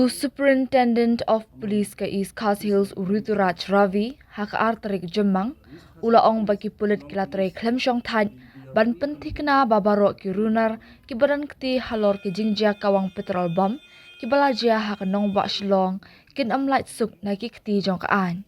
Superintendent of Police ka East Khas Hills Rituraj Ravi hak arterik Jemang ulaong bagi Pulit kilatray klemsyong thad ban pentik na babaro ki runar ki badan kti halor ki jingjia kawang Petrol bomb ki balajia hak nongba Shillong kin amlait suk na ki kti jong kaan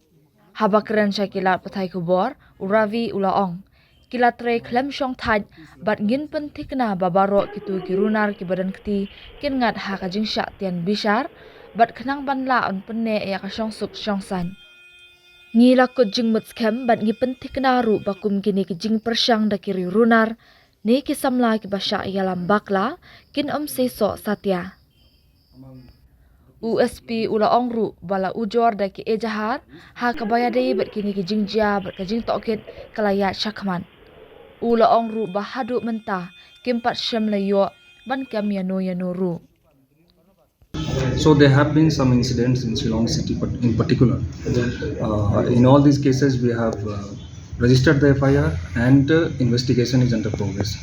habakren sya kilat pathai kubor Ravi ulaong kilatray klemsyong thad bat ngin pentik na babaro kitu ki runar ki badan kti kin ngat hak jingsya tian bishar bat khnang banla on penne ya ka syong suk syong san ngi lakut jing mut skem bat ngi pentik na ru bakum kini ki jing persyang da kiri runar ni ki samla ki basya yalam bakla kin se so satya USP ulaong ru bala ujor da ki ejahar ha kabayade bat kini ki jingjia bat ka jing tokit kalayat syakman ulaong ru bahadu mentah kimpat syam layo ban kam yano ru. So there have been some incidents in Shillong city, but in particular, in all these cases we have registered the FIR and investigation is under progress.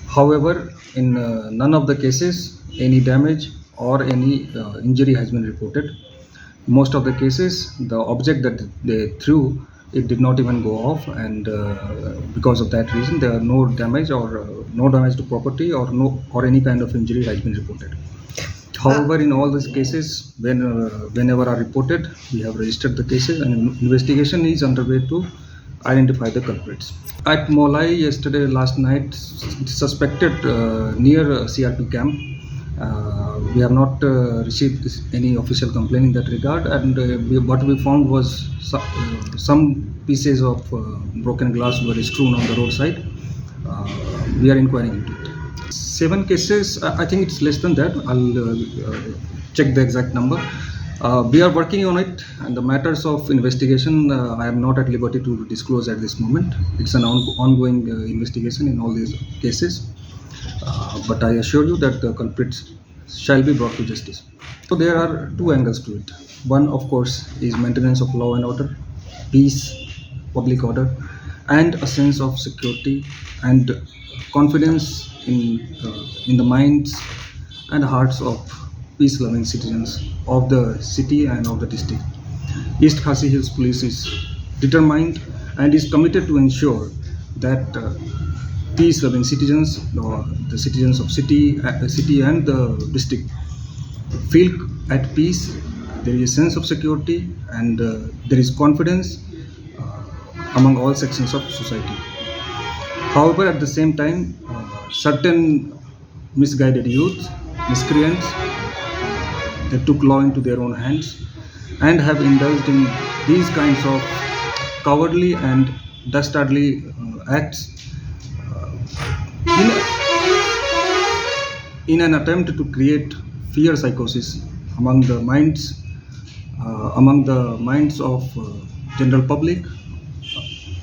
However, in none of the cases any damage or any injury has been reported. Most of the cases, the object that they threw, it did not even go off, and because of that reason, there are no damage to property or any kind of injury has been reported. However, in all these cases, whenever are reported, we have registered the cases and investigation is underway to identify the culprits. At Meghalaya last night, suspected near CRP camp. We have not received any official complaint in that regard, and what we found was some pieces of broken glass were strewn on the roadside. We are inquiring into it. 7 cases, I think it's less than that. I'll check the exact number. We are working on it, and the matters of investigation I am not at liberty to disclose at this moment. It's an ongoing investigation in all these cases, but I assure you that the culprits shall be brought to justice. So there are 2 angles to it. One, of course, is maintenance of law and order, peace, public order, and a sense of security and confidence in the minds and hearts of peace-loving citizens of the city and of the district. East Khas Hills Police is determined and is committed to ensure that peace-loving citizens, the citizens of city and the district, feel at peace. There is a sense of security and there is confidence among all sections of society. However, at the same time, certain misguided youth, miscreants, they took law into their own hands and have indulged in these kinds of cowardly and dastardly acts in an attempt to create fear psychosis among the minds of general public,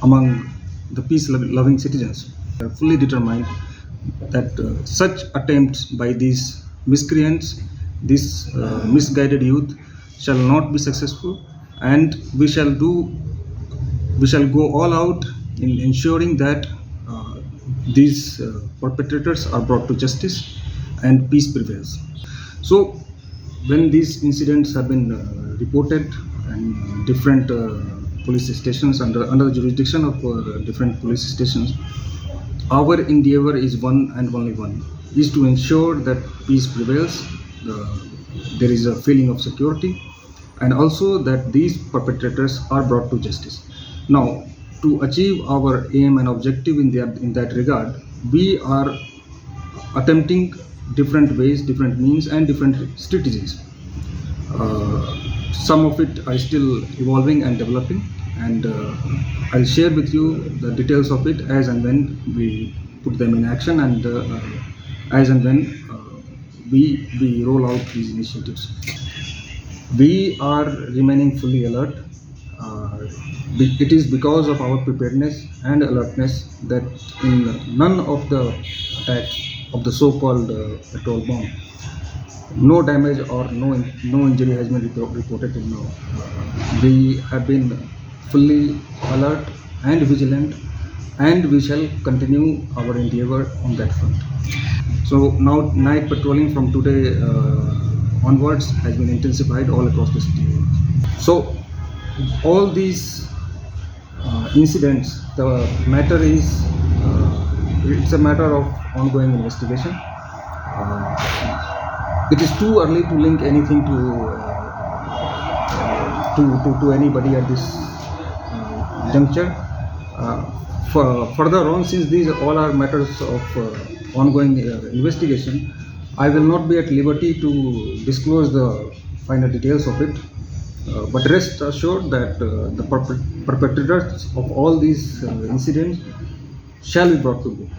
among the peace-loving citizens. They are fully determined that such attempts by these miscreants, this misguided youth, shall not be successful, and we shall go all out in ensuring that these perpetrators are brought to justice and peace prevails. So, when these incidents have been reported and different police stations under the jurisdiction of different police stations, our endeavor is one and only one, is to ensure that peace prevails, there is a feeling of security, and also that these perpetrators are brought to justice. Now, to achieve our aim and objective in that regard, we are attempting different ways, different means, and different strategies. Some of it are still evolving and developing, and I'll share with you the details of it as and when we put them in action, and as and when we roll out these initiatives. We are remaining fully alert. It is because of our preparedness and alertness that in none of the attacks of the so-called petrol bomb, no damage or no injury has been reported till now. We have been fully alert and vigilant, and we shall continue our endeavor on that front. So So now night patrolling from today onwards has been intensified all across the city. So all these incidents, the matter is it's a matter of ongoing investigation. It is too early to link anything to anybody at this juncture. Further on, since these all are matters of ongoing investigation, I will not be at liberty to disclose the final details of it. But rest assured that the perpetrators of all these incidents shall be brought to book.